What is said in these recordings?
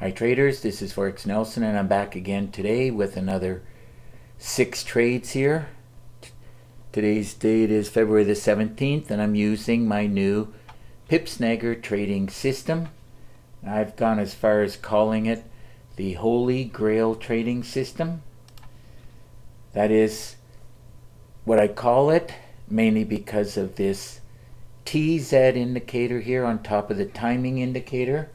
Hi traders, this is Forex Nelson and I'm back again today with another 6 trades here. Today's date is February the 17th and I'm using my new Pipsnagger trading system. I've gone as far as calling it the Holy Grail trading system. That is what I call it, mainly because of this TZ indicator here on top of the timing indicator.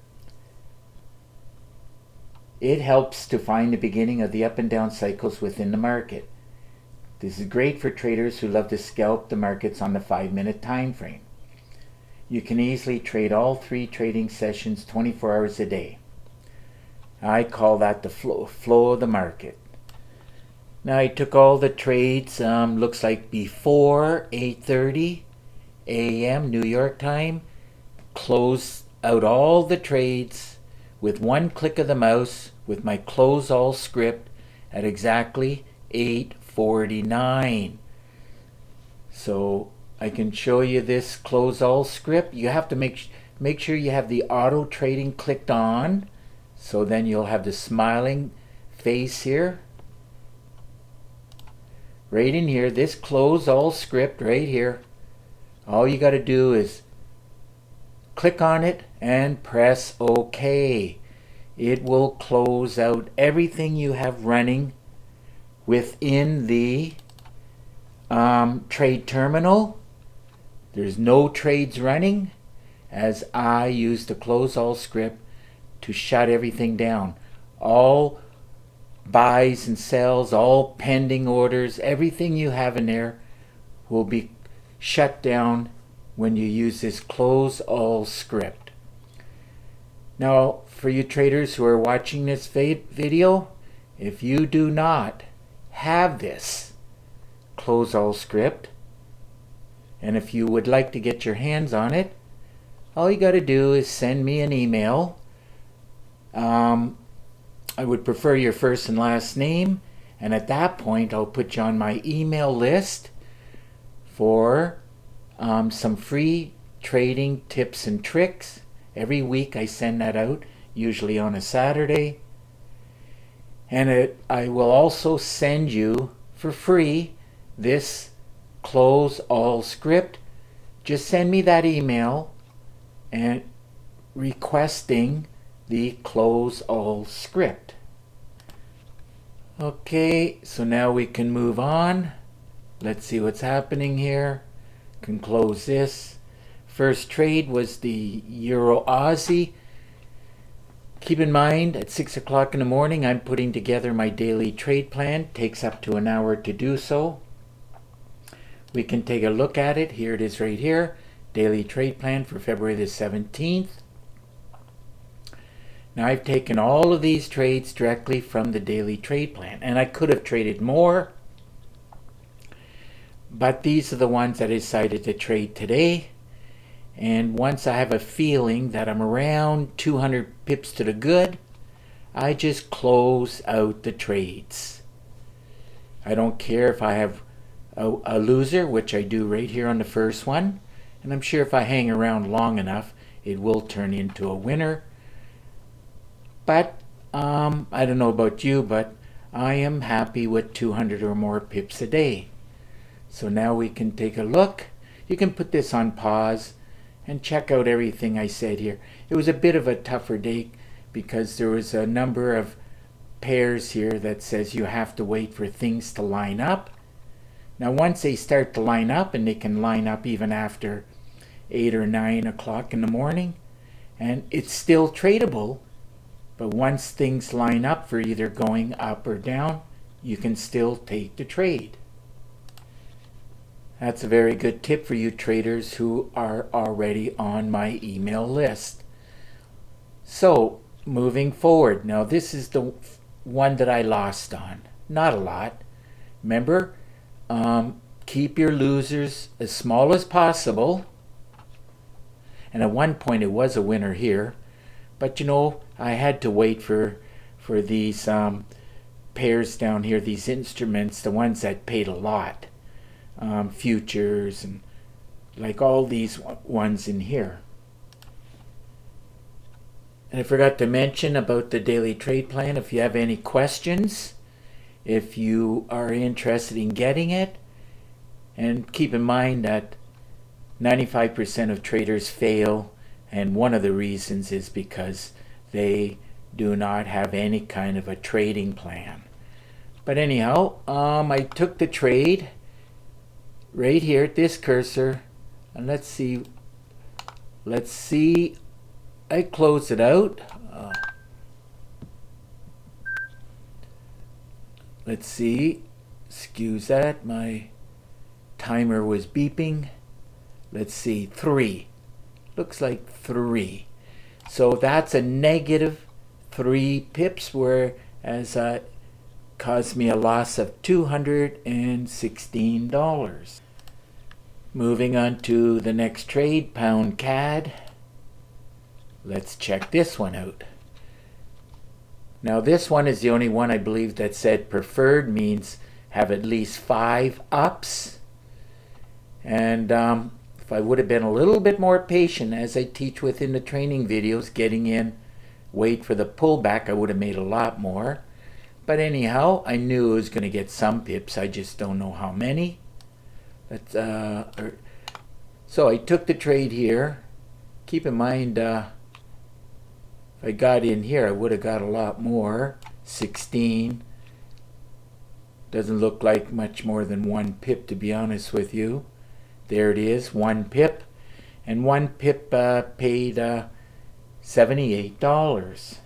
It helps to find the beginning of the up and down cycles within the market. This is great for traders who love to scalp the markets on the 5-minute time frame. You can easily trade all 3 trading sessions 24 hours a day. I call that the flow of the market. Now I took all the trades, looks like before 8:30 a.m. New York time, closed out all the trades with one click of the mouse with my close all script at exactly 8:49. So I can show you this close all script. You have to make sure you have the auto trading clicked on, so then you'll have the smiling face here. Right in here, this close all script right here. All you got to do is click on it and press OK. It will close out everything you have running within the trade terminal. There's no trades running, as I use the close all script to shut everything down. All buys and sells, all pending orders, everything you have in there will be shut down when you use this close all script. Now, for you traders who are watching this video, if you do not have this close all script, and if you would like to get your hands on it, all you got to do is send me an email. I would prefer your first and last name, and at that point I'll put you on my email list for some free trading tips and tricks. Every week I send that out, usually on a Saturday. And I will also send you for free this close all script. Just send me that email and requesting the close all script. Okay, so now we can move on. Let's see what's happening here. Can close this. First trade was the Euro Aussie. Keep in mind, at 6 o'clock in the morning, I'm putting together my daily trade plan. Takes up to an hour to do so. We can take a look at it. Here it is right here. Daily trade plan for February the 17th. Now I've taken all of these trades directly from the daily trade plan, and I could have traded more, but these are the ones that I decided to trade today. And once I have a feeling that I'm around 200 pips to the good, I just close out the trades. I don't care if I have a loser, which I do right here on the first one, and I'm sure if I hang around long enough it will turn into a winner. But I don't know about you, but I am happy with 200 or more pips a day. So now we can take a look. You can put this on pause and check out everything I said here. It was a bit of a tougher day because there was a number of pairs here that says you have to wait for things to line up. Now once they start to line up, and they can line up even after 8 or 9 o'clock in the morning, and it's still tradable, but once things line up for either going up or down, you can still take the trade. That's a very good tip for you traders who are already on my email list. So, moving forward. Now this is the one that I lost on. Not a lot. Remember, keep your losers as small as possible. And at one point it was a winner here. But you know, I had to wait for these pairs down here, these instruments, the ones that paid a lot. Futures and like all these ones in here. And I forgot to mention about the daily trade plan. If you have any questions, if you are interested in getting it, and keep in mind that 95% of traders fail, and one of the reasons is because they do not have any kind of a trading plan. But anyhow, I took the trade right here at this cursor, and let's see, I closed it out. Let's see, excuse that, my timer was beeping. Let's see, 3. Looks like 3. So that's a negative 3 pips, whereas caused me a loss of $216. Moving on to the next trade, pound CAD. Let's check this one out. Now this one is the only one I believe that said preferred, means have at least 5 ups. And if I would have been a little bit more patient, as I teach within the training videos, getting in, wait for the pullback, I would have made a lot more. But anyhow, I knew I was going to get some pips. I just don't know how many. So I took the trade here. Keep in mind, if I got in here, I would have got a lot more. 16. Doesn't look like much more than 1 pip, to be honest with you. There it is, 1 pip. And 1 pip paid $78.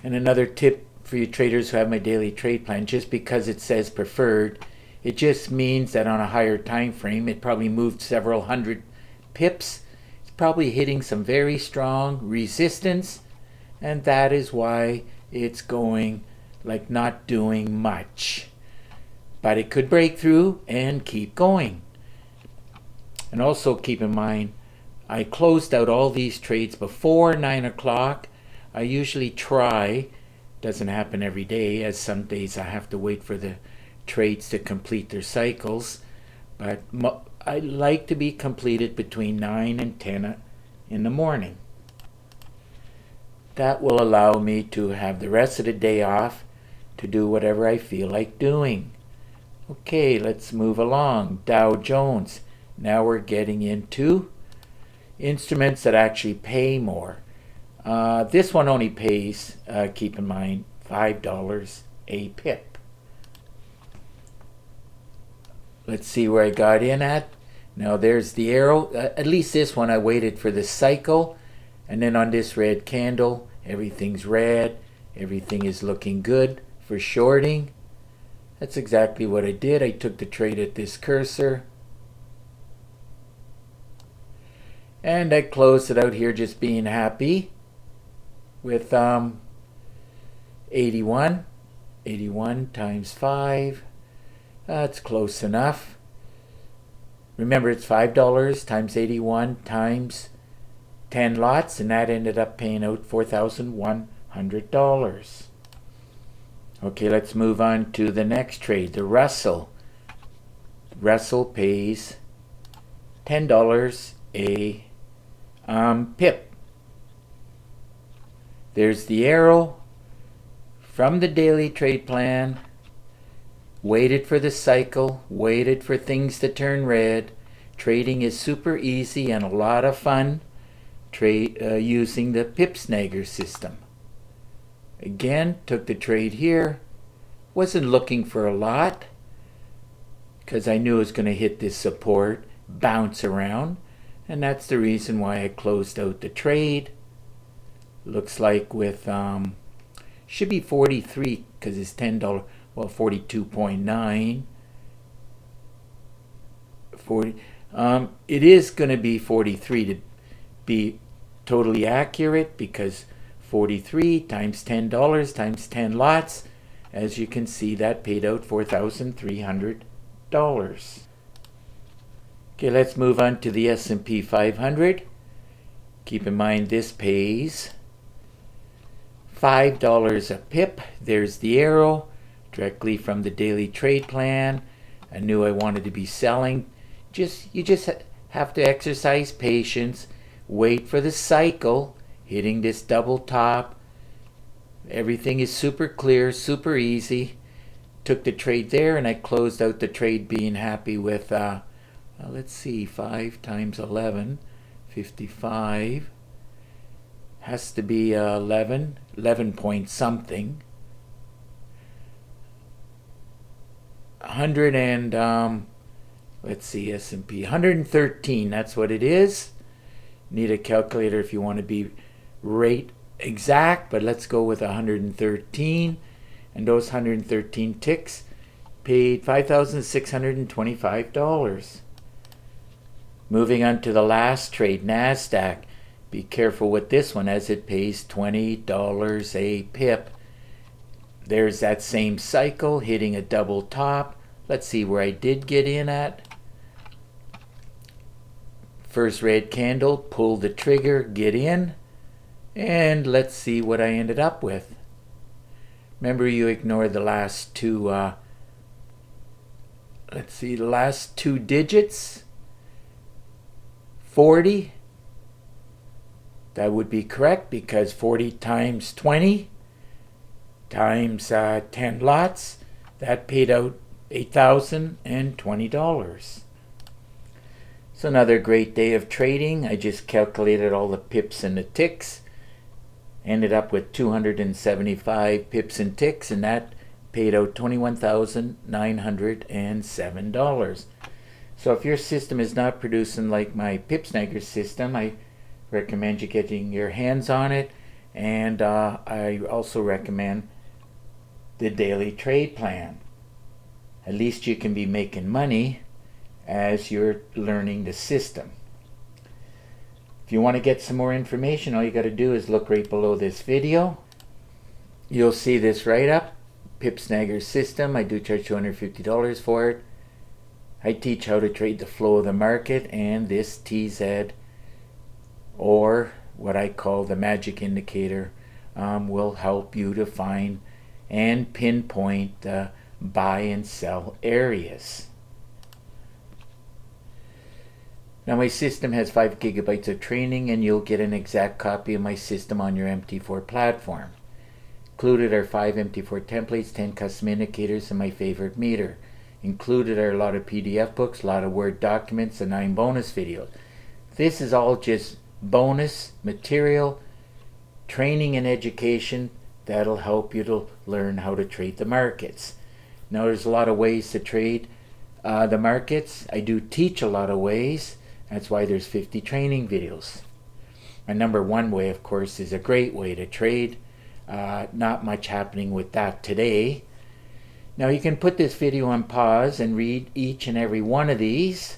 And another tip for you traders who have my daily trade plan, just because it says preferred, it just means that on a higher time frame, it probably moved several hundred pips. It's probably hitting some very strong resistance, and that is why it's going like not doing much. But it could break through and keep going. And also keep in mind, I closed out all these trades before 9 o'clock. I usually try, doesn't happen every day, as some days I have to wait for the trades to complete their cycles, but I like to be completed between 9 and 10 in the morning. That will allow me to have the rest of the day off to do whatever I feel like doing. Okay, let's move along. Dow Jones. Now we're getting into instruments that actually pay more. This one only pays, keep in mind, $5 a pip. Let's see where I got in at. Now there's the arrow. At least this one I waited for the cycle. And then on this red candle, everything's red. Everything is looking good for shorting. That's exactly what I did. I took the trade at this cursor. And I closed it out here just being happy with 81. 81 times 5. That's close enough. Remember, it's $5 times 81 times 10 lots, and that ended up paying out $4,100. Okay, let's move on to the next trade, the Russell. Russell pays $10 a pip. There's the arrow from the daily trade plan. Waited for the cycle, waited for things to turn red. Trading is super easy and a lot of fun using the pip snagger system. Again, took the trade here. Wasn't looking for a lot because I knew it was going to hit this support, bounce around, and that's the reason why I closed out the trade. Looks like with should be 43 because it's $10. Well, 42.9. 40. It is going to be 43 to be totally accurate, because 43 times $10 times 10 lots, as you can see, that paid out $4,300. Okay, let's move on to the S&P 500. Keep in mind this pays $5 a pip. There's the arrow directly from the daily trade plan. I knew I wanted to be selling. You just have to exercise patience, wait for the cycle, hitting this double top. Everything is super clear, super easy. Took the trade there, and I closed out the trade being happy with, let's see, 5 times 11, 55. Has to be 11 point something. 100 and, let's see, S&P, 113, that's what it is. Need a calculator if you want to be rate exact, but let's go with 113. And those 113 ticks paid $5,625. Moving on to the last trade, NASDAQ. Be careful with this one as it pays $20 a pip. There's that same cycle hitting a double top. Let's see where I did get in at. First red candle, pull the trigger, get in, and let's see what I ended up with. Remember, you ignore the last two, let's see, the last 2 digits. 40. That would be correct because 40 times 20 times 10 lots, that paid out $8,020. So another great day of trading. I just calculated all the pips and the ticks. Ended up with 275 pips and ticks, and that paid out $21,907. So if your system is not producing like my Pipsnagger system, I recommend you getting your hands on it. And I also recommend the daily trade plan. At least you can be making money as you're learning the system. If you want to get some more information, all you got to do is look right below this video. You'll see this write-up, Pipsnagger system. I do charge $250 for it. I teach how to trade the flow of the market, and this TZ, or what I call the magic indicator, will help you to find and pinpoint the buy and sell areas. Now my system has 5 gigabytes of training, and you'll get an exact copy of my system on your MT4 platform. Included are 5 MT4 templates, 10 custom indicators, and my favorite meter. Included are a lot of PDF books, a lot of Word documents, and 9 bonus videos. This is all just bonus material, training and education that'll help you to learn how to trade the markets. Now there's a lot of ways to trade the markets. I do teach a lot of ways. That's why there's 50 training videos. My number 1 way, of course, is a great way to trade. Not much happening with that today. Now you can put this video on pause and read each and every one of these.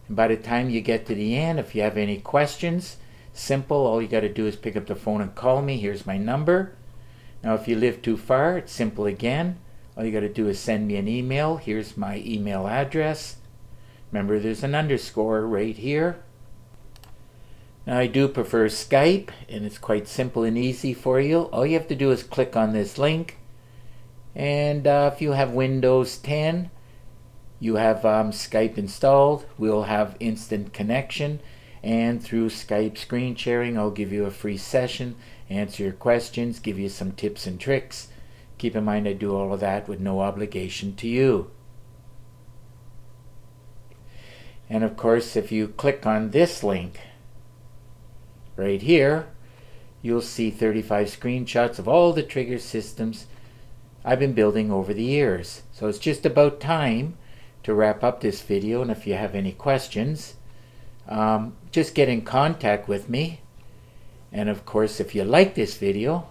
And by the time you get to the end, if you have any questions, simple, all you got to do is pick up the phone and call me. Here's my number. Now if you live too far, it's simple again. All you got to do is send me an email. Here's my email address. Remember, there's an underscore right here. Now I do prefer Skype, and it's quite simple and easy for you. All you have to do is click on this link. And if you have Windows 10, you have Skype installed, we'll have instant connection. And through Skype screen sharing, I'll give you a free session, answer your questions, give you some tips and tricks. Keep in mind I do all of that with no obligation to you. And of course, if you click on this link right here, you'll see 35 screenshots of all the trigger systems I've been building over the years. So it's just about time to wrap up this video, and if you have any questions, just get in contact with me. And of course, if you like this video,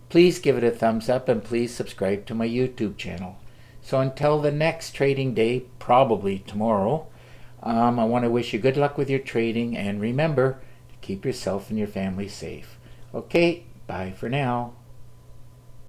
please give it a thumbs up and please subscribe to my YouTube channel. So until the next trading day, probably tomorrow, I want to wish you good luck with your trading, and remember to keep yourself and your family safe. Okay, bye for now.